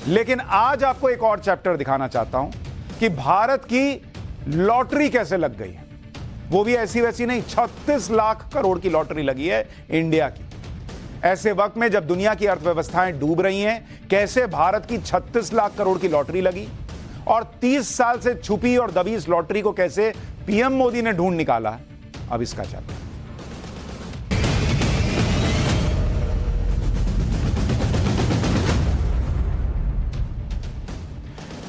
लेकिन आज आपको एक और चैप्टर दिखाना चाहता हूं कि भारत की लॉटरी कैसे लग गई है। वो भी ऐसी वैसी नहीं, 36 लाख करोड़ की लॉटरी लगी है इंडिया की। ऐसे वक्त में जब दुनिया की अर्थव्यवस्थाएं डूब रही हैं, कैसे भारत की 36 लाख करोड़ की लॉटरी लगी और 30 साल से छुपी और दबी इस लॉटरी को कैसे पीएम मोदी ने ढूंढ निकाला, अब इसका चैप्टर।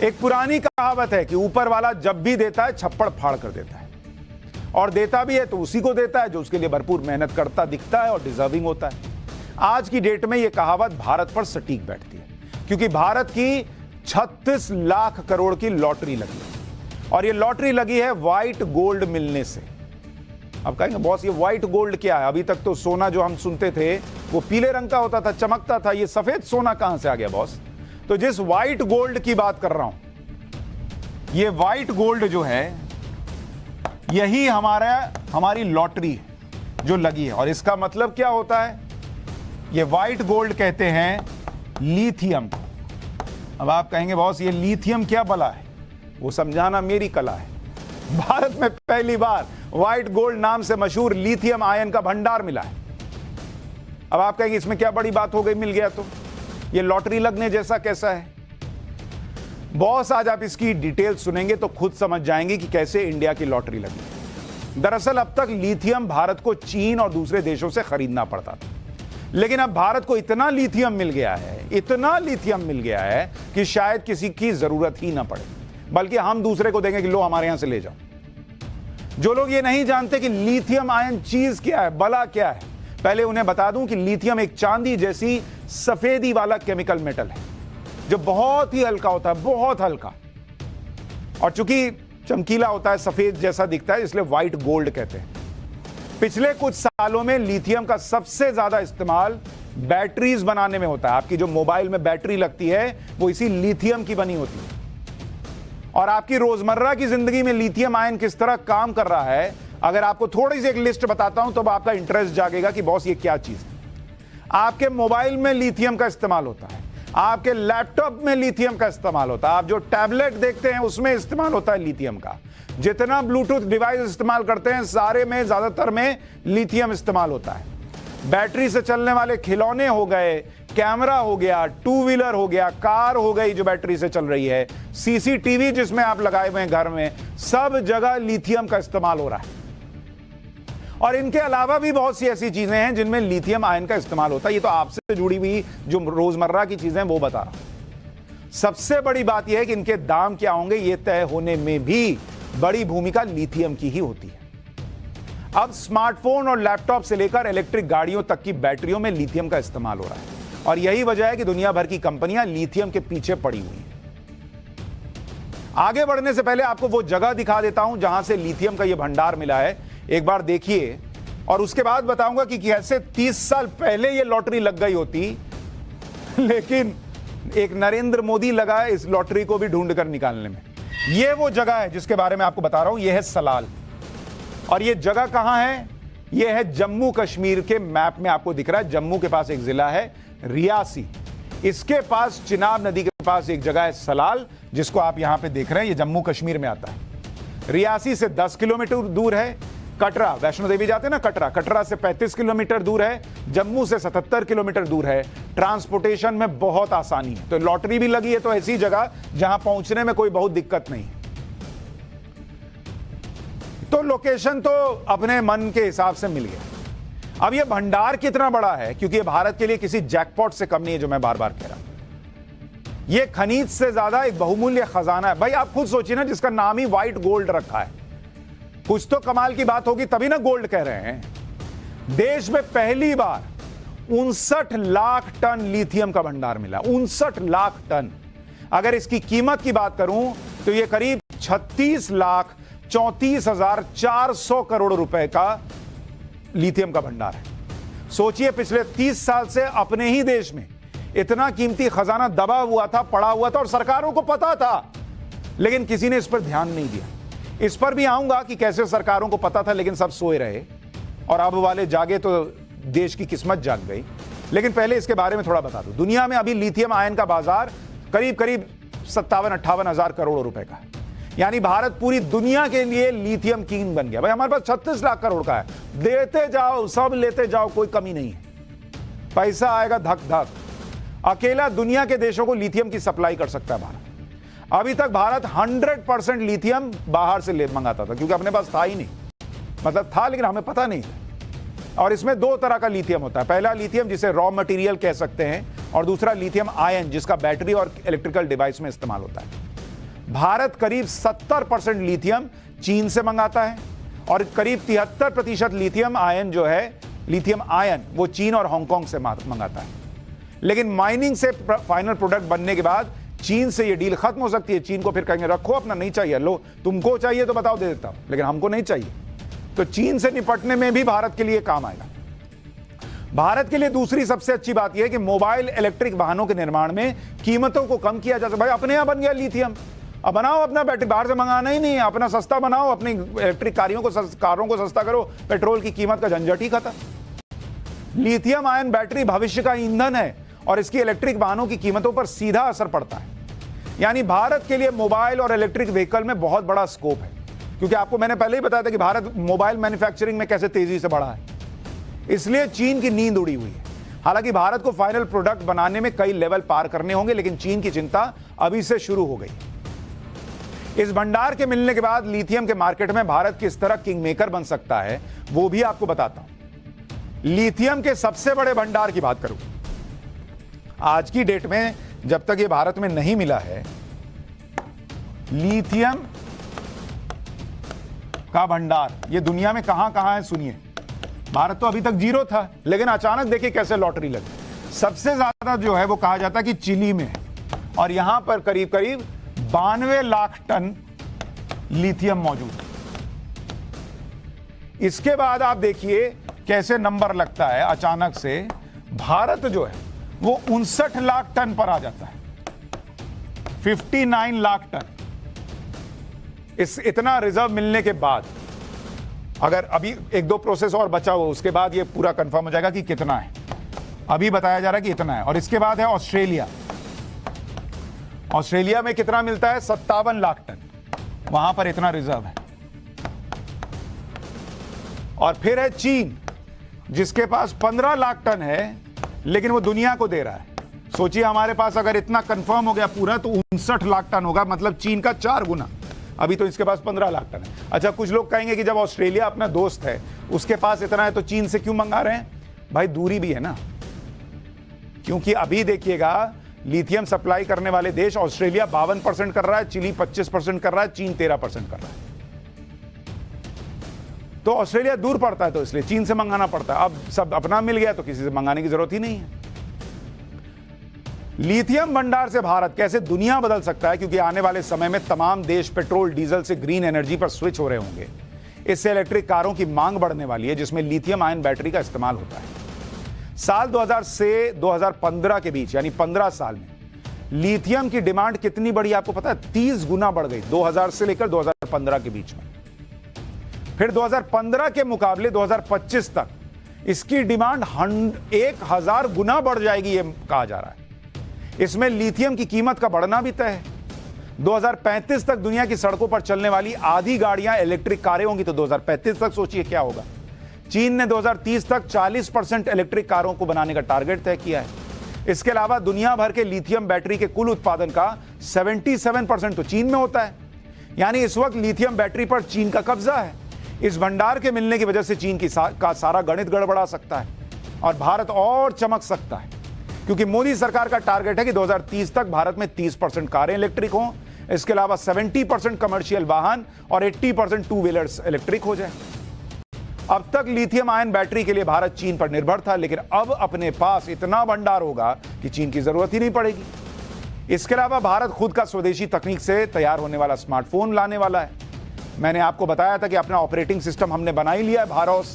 एक पुरानी कहावत है कि ऊपर वाला जब भी देता है छप्पड़ फाड़ कर देता है, और देता भी है तो उसी को देता है जो उसके लिए भरपूर मेहनत करता दिखता है और डिजर्विंग होता है। आज की डेट में यह कहावत भारत पर सटीक बैठती है, क्योंकि भारत की 36 लाख करोड़ की लॉटरी लगी है, और यह लॉटरी लगी है व्हाइट गोल्ड मिलने से। अब कहेंगे बॉस ये व्हाइट गोल्ड क्या है? अभी तक तो सोना जो हम सुनते थे वो पीले रंग का होता था, चमकता था, ये सफेद सोना कहां से आ गया बॉस? तो जिस व्हाइट गोल्ड की बात कर रहा हूं, ये व्हाइट गोल्ड जो है यही हमारी लॉटरी है जो लगी है। और इसका मतलब क्या होता है? ये व्हाइट गोल्ड कहते हैं लिथियम। अब आप कहेंगे बॉस ये लिथियम क्या बला है? वो समझाना मेरी कला है। भारत में पहली बार व्हाइट गोल्ड नाम से मशहूर लिथियम आयन का भंडार मिला है। अब आप कहेंगे इसमें क्या बड़ी बात हो गई, मिल गया तो ये लॉटरी लगने जैसा कैसा है? बॉस आज आप इसकी डिटेल सुनेंगे तो खुद समझ जाएंगे कि कैसे इंडिया की लॉटरी लगी। दरअसल अब तक लिथियम भारत को चीन और दूसरे देशों से खरीदना पड़ता था, लेकिन अब भारत को इतना लिथियम मिल गया है, इतना लिथियम मिल गया है कि शायद किसी की जरूरत ही ना पड़े, बल्कि हम दूसरे को देंगे कि लो हमारे यहां से ले जाओ। जो लोग ये नहीं जानते कि लिथियम आयन चीज क्या है, बला क्या है, पहले उन्हें बता दूं कि लिथियम एक चांदी जैसी सफेदी वाला केमिकल मेटल है जो बहुत ही हल्का होता है, बहुत हल्का, और चूंकि चमकीला होता है, सफेद जैसा दिखता है, इसलिए व्हाइट गोल्ड कहते हैं। पिछले कुछ सालों में लिथियम का सबसे ज्यादा इस्तेमाल बैटरीज बनाने में होता है। आपकी जो मोबाइल में बैटरी लगती है वो इसी लिथियम की बनी होती है। और आपकी रोजमर्रा की जिंदगी में लिथियम आयन किस तरह काम कर रहा है, अगर आपको थोड़ी सी एक लिस्ट बताता हूं तो आपका इंटरेस्ट जागेगा कि बॉस ये क्या चीज है। आपके मोबाइल में लिथियम का इस्तेमाल होता है, आपके लैपटॉप में लिथियम का इस्तेमाल होता है, आप जो टैबलेट देखते हैं उसमें इस्तेमाल होता है लिथियम का, जितना ब्लूटूथ डिवाइस इस्तेमाल करते हैं सारे में ज्यादातर में लिथियम इस्तेमाल होता है। बैटरी से चलने वाले खिलौने हो गए, कैमरा हो गया, टू व्हीलर हो गया, कार हो गई जो बैटरी से चल रही है, सीसीटीवी जिसमें आप लगाए हुए हैं घर में, सब जगह लिथियम का इस्तेमाल हो रहा है। और इनके अलावा भी बहुत सी ऐसी चीजें हैं जिनमें लिथियम आयन का इस्तेमाल होता है। ये तो आपसे जुड़ी हुई जो रोजमर्रा की चीजें वो बता रहा हूं। सबसे बड़ी बात यह है कि इनके दाम क्या होंगे ये तय होने में भी बड़ी भूमिका लिथियम की ही होती है। अब स्मार्टफोन और लैपटॉप से लेकर इलेक्ट्रिक गाड़ियों तक की बैटरियों में लिथियम का इस्तेमाल हो रहा है, और यही वजह है कि दुनिया भर की कंपनियां लिथियम के पीछे पड़ी हुई हैं। आगे बढ़ने से पहले आपको वो जगह दिखा देता हूं जहां से लिथियम का यह भंडार मिला है, एक बार देखिए, और उसके बाद बताऊंगा कि कैसे 30 साल पहले यह लॉटरी लग गई होती, लेकिन एक नरेंद्र मोदी लगा है इस लॉटरी को भी ढूंढ कर निकालने में। यह वो जगह है जिसके बारे में आपको बता रहा हूं, यह है सलाल। और यह जगह कहां है? यह है जम्मू कश्मीर के मैप में आपको दिख रहा है। जम्मू के पास एक जिला है रियासी, इसके पास चिनाब नदी के पास एक जगह है सलाल, जिसको आप यहां पे देख रहे हैं, यह जम्मू कश्मीर में आता है। रियासी से 10 किलोमीटर दूर है कटरा, वैष्णो देवी जाते हैं ना कटरा, कटरा से 35 किलोमीटर दूर है, जम्मू से 77 किलोमीटर दूर है। ट्रांसपोर्टेशन में बहुत आसानी है, तो लॉटरी भी लगी है तो ऐसी जगह जहां पहुंचने में कोई बहुत दिक्कत नहीं है। तो लोकेशन तो अपने मन के हिसाब से मिल गया। अब यह भंडार कितना बड़ा है, क्योंकि यह भारत के लिए किसी जैकपॉट से कम नहीं है, जो मैं बार बार कह रहा हूं। यह खनिज से ज्यादा एक बहुमूल्य खजाना है। भाई आप खुद सोचिए ना, जिसका नाम ही व्हाइट गोल्ड रखा है, कुछ तो कमाल की बात होगी तभी ना गोल्ड कह रहे हैं। देश में पहली बार 59 लाख टन लिथियम का भंडार मिला, 59 लाख टन। अगर इसकी कीमत की बात करूं तो यह करीब 36,34,400 करोड़ रुपए का लिथियम का भंडार है। सोचिए पिछले 30 साल से अपने ही देश में इतना कीमती खजाना दबा हुआ था, पड़ा हुआ था, और सरकारों को पता था, लेकिन किसी ने इस पर ध्यान नहीं दिया। इस पर भी आऊंगा कि कैसे सरकारों को पता था लेकिन सब सोए रहे, और अब वाले जागे तो देश की किस्मत जाग गई। लेकिन पहले इसके बारे में थोड़ा बता दूं। दुनिया में अभी लिथियम आयन का बाजार करीब करीब 57-58 हजार करोड़ रुपए का है। यानी भारत पूरी दुनिया के लिए लिथियम किंग बन गया। भाई हमारे पास 36 लाख करोड़ का है, देते जाओ, सब लेते जाओ, कोई कमी नहीं है, पैसा आएगा धक धक। अकेला दुनिया के देशों को लिथियम की सप्लाई कर सकता है भारत। अभी तक भारत 100% लिथियम बाहर से ले मंगाता था, क्योंकि अपने पास था ही नहीं, मतलब था लेकिन हमें पता नहीं था। और इसमें दो तरह का लिथियम होता है, पहला लिथियम जिसे रॉ मटेरियल कह सकते हैं, और दूसरा लिथियम आयन जिसका बैटरी और इलेक्ट्रिकल डिवाइस में इस्तेमाल होता है। भारत करीब 70% लिथियम चीन से मंगाता है, और करीब 73% लिथियम आयन जो है, लिथियम आयन, वो चीन और हांगकांग से मंगाता है। लेकिन माइनिंग से फाइनल प्रोडक्ट बनने के बाद चीन से ये डील खत्म हो सकती है। चीन को फिर कहेंगे रखो अपना, नहीं चाहिए, लो तुमको चाहिए तो बताओ, दे देता हूं, लेकिन हमको नहीं चाहिए। तो चीन से निपटने में भी भारत के लिए काम आएगा। भारत के लिए दूसरी सबसे अच्छी बात यह है कि मोबाइल इलेक्ट्रिक वाहनों के निर्माण में कीमतों को कम किया जा सकता है। भाई अपने यहां बन गया लिथियम, अब बनाओ अपना बैटरी, बाहर से मंगाना ही नहीं है, अपना सस्ता बनाओ, अपनी इलेक्ट्रिक कारों को सस्ता करो, पेट्रोल की कीमत का झंझट ही खत्म। लिथियम आयन बैटरी भविष्य का ईंधन है और इसकी इलेक्ट्रिक वाहनों की कीमतों पर सीधा असर पड़ता है। यानी भारत के लिए मोबाइल और इलेक्ट्रिक व्हीकल में बहुत बड़ा स्कोप है, क्योंकि आपको मैंने पहले ही बताया था कि भारत मोबाइल मैन्युफैक्चरिंग में कैसे तेजी से बढ़ा है, इसलिए चीन की नींद उड़ी हुई है। हालांकि भारत को फाइनल प्रोडक्ट बनाने में कई लेवल पार करने होंगे, लेकिन चीन की चिंता अभी से शुरू हो गई। इस भंडार के मिलने के बाद लिथियम के मार्केट में भारत किस तरह किंग मेकर बन सकता है, वो भी आपको बताता हूं। लिथियम के सबसे बड़े भंडार की बात करूं, आज की डेट में जब तक ये भारत में नहीं मिला है, लिथियम का भंडार ये दुनिया में कहां कहां है सुनिए। भारत तो अभी तक जीरो था, लेकिन अचानक देखिए कैसे लॉटरी लगी। सबसे ज्यादा जो है वो कहा जाता है कि चिली में है, और यहां पर करीब करीब 92 लाख टन लिथियम मौजूद है। इसके बाद आप देखिए कैसे नंबर लगता है, अचानक से भारत जो है वो 59 लाख टन पर आ जाता है, 59 लाख टन। इतना रिजर्व मिलने के बाद, अगर अभी एक दो प्रोसेस और बचा हुआ, उसके बाद ये पूरा कंफर्म हो जाएगा कि कितना है। अभी बताया जा रहा है कि इतना है। और इसके बाद है ऑस्ट्रेलिया। ऑस्ट्रेलिया में कितना मिलता है? 57 लाख टन, वहां पर इतना रिजर्व है। और फिर है चीन, जिसके पास 15 लाख टन है, लेकिन वो दुनिया को दे रहा है। सोचिए हमारे पास अगर इतना कंफर्म हो गया पूरा, तो 59 लाख टन होगा, मतलब चीन का 4 गुना। अभी तो इसके पास 15 लाख टन है। अच्छा, कुछ लोग कहेंगे कि जब ऑस्ट्रेलिया अपना दोस्त है, उसके पास इतना है, तो चीन से क्यों मंगा रहे हैं? भाई दूरी भी है ना, क्योंकि अभी देखिएगा लिथियम सप्लाई करने वाले देश, ऑस्ट्रेलिया 52% कर रहा है, चिली 25% कर रहा है, चीन 13% कर रहा है। तो ऑस्ट्रेलिया दूर पड़ता है, तो इसलिए चीन से मंगाना पड़ता है। अब सब अपना मिल गया तो किसी से मंगाने की जरूरत ही नहीं है। लिथियम भंडार से भारत कैसे दुनिया बदल सकता है, क्योंकि आने वाले समय में तमाम देश पेट्रोल डीजल से ग्रीन एनर्जी पर स्विच हो रहे होंगे। इससे इलेक्ट्रिक कारों की मांग बढ़ने वाली है, जिसमें लिथियम आयन बैटरी का इस्तेमाल होता है। साल 2000 से 2015 के बीच, यानी 15 साल में लिथियम की डिमांड कितनी बढ़ी आपको पता है? 30 गुना बढ़ गई, 2000 से लेकर 2015 के बीच में। फिर 2015 के मुकाबले 2025 तक इसकी डिमांड 1000 गुना बढ़ जाएगी, ये कहा जा रहा है। इसमें लिथियम की कीमत का बढ़ना भी तय है। 2035 तक दुनिया की सड़कों पर चलने वाली आधी गाड़ियां इलेक्ट्रिक कारें होंगी, तो 2035 तक सोचिए क्या होगा। चीन ने 2030 तक 40% इलेक्ट्रिक कारों को बनाने का टारगेट तय किया है। इसके अलावा दुनिया भर के लिथियम बैटरी के कुल उत्पादन का 77% तो चीन में होता है। यानी इस वक्त लिथियम बैटरी पर चीन का कब्जा है। इस भंडार के मिलने की वजह से चीन का सारा गणित गड़बड़ा सकता है और भारत और चमक सकता है, क्योंकि मोदी सरकार का टारगेट है कि 2030 तक भारत में 30% कारें इलेक्ट्रिक हों। इसके अलावा 70% कमर्शियल वाहन और 80% टू व्हीलर्स इलेक्ट्रिक हो जाए। अब तक लिथियम आयन बैटरी के लिए भारत चीन पर निर्भर था, लेकिन अब अपने पास इतना भंडार होगा कि चीन की जरूरत ही नहीं पड़ेगी। इसके अलावा भारत खुद का स्वदेशी तकनीक से तैयार होने वाला स्मार्टफोन लाने वाला है। मैंने आपको बताया था कि अपना ऑपरेटिंग सिस्टम हमने बना ही लिया है, भारत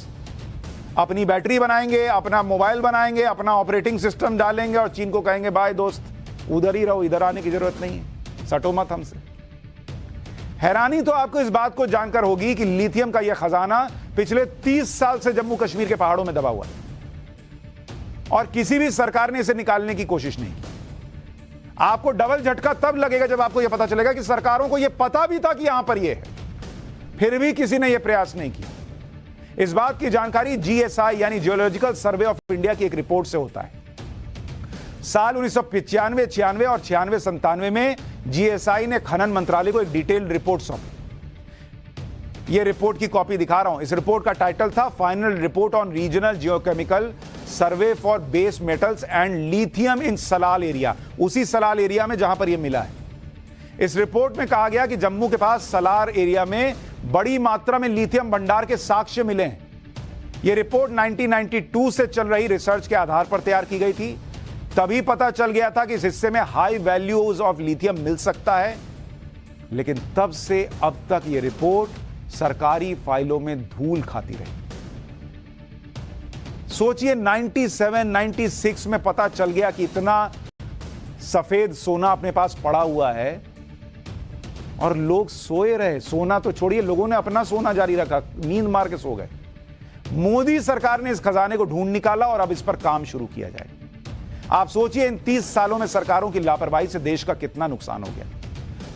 अपनी बैटरी बनाएंगे, अपना मोबाइल बनाएंगे, अपना ऑपरेटिंग सिस्टम डालेंगे और चीन को कहेंगे बाय दोस्त, उधर ही रहो, इधर आने की जरूरत नहीं है, सटो मत हमसे। हैरानी तो आपको इस बात को जानकर होगी कि लिथियम का यह खजाना पिछले 30 साल से जम्मू कश्मीर के पहाड़ों में दबा हुआ है और किसी भी सरकार ने इसे निकालने की कोशिश नहीं की। आपको डबल झटका तब लगेगा जब आपको यह पता चलेगा कि सरकारों को यह पता भी था कि यहां पर यह है, फिर भी किसी ने यह प्रयास नहीं किया। इस बात की जानकारी जीएसआई यानी जियोलॉजिकल सर्वे ऑफ इंडिया की एक रिपोर्ट से होता है। साल 1995, 96 और 96, 97 में जीएसआई ने खनन मंत्रालय को एक डिटेल्ड रिपोर्ट सौंपी। यह रिपोर्ट की कॉपी दिखा रहा हूं। इस रिपोर्ट का टाइटल था final report on regional geochemical survey for base metals and lithium in Salal area, उसी सलाल एरिया में जहां पर यह मिला है। इस रिपोर्ट में कहा गया कि जम्मू के पास सलार एरिया में बड़ी मात्रा में लिथियम भंडार के साक्ष्य मिले हैं। यह रिपोर्ट 1992 से चल रही रिसर्च के आधार पर तैयार की गई थी। तभी पता चल गया था कि इस हिस्से में हाई वैल्यूज ऑफ लिथियम मिल सकता है, लेकिन तब से अब तक यह रिपोर्ट सरकारी फाइलों में धूल खाती रही। सोचिए 97, 96 में पता चल गया कि इतना सफेद सोना अपने पास पड़ा हुआ है और लोग सोए रहे। सोना तो छोड़िए, लोगों ने अपना सोना जारी रखा, नींद मार के सो गए। मोदी सरकार ने इस खजाने को ढूंढ निकाला और अब इस पर काम शुरू किया जाए। आप सोचिए इन 30 सालों में सरकारों की लापरवाही से देश का कितना नुकसान हो गया।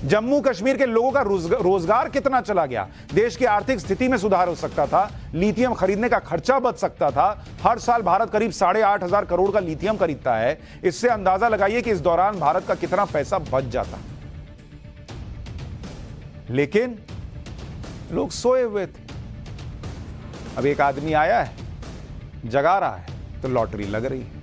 जम्मू कश्मीर के लोगों का रोजगार कितना चला गया। देश की आर्थिक स्थिति में सुधार हो सकता था, लिथियम खरीदने का खर्चा बच सकता था। हर साल भारत करीब 8,500 करोड़ का लिथियम खरीदता है। इससे अंदाजा लगाइए कि इस दौरान भारत का कितना पैसा बच जाता। लेकिन लोग सोए हुए थे। अब एक आदमी आया है, जगा रहा है, तो लॉटरी लग रही है।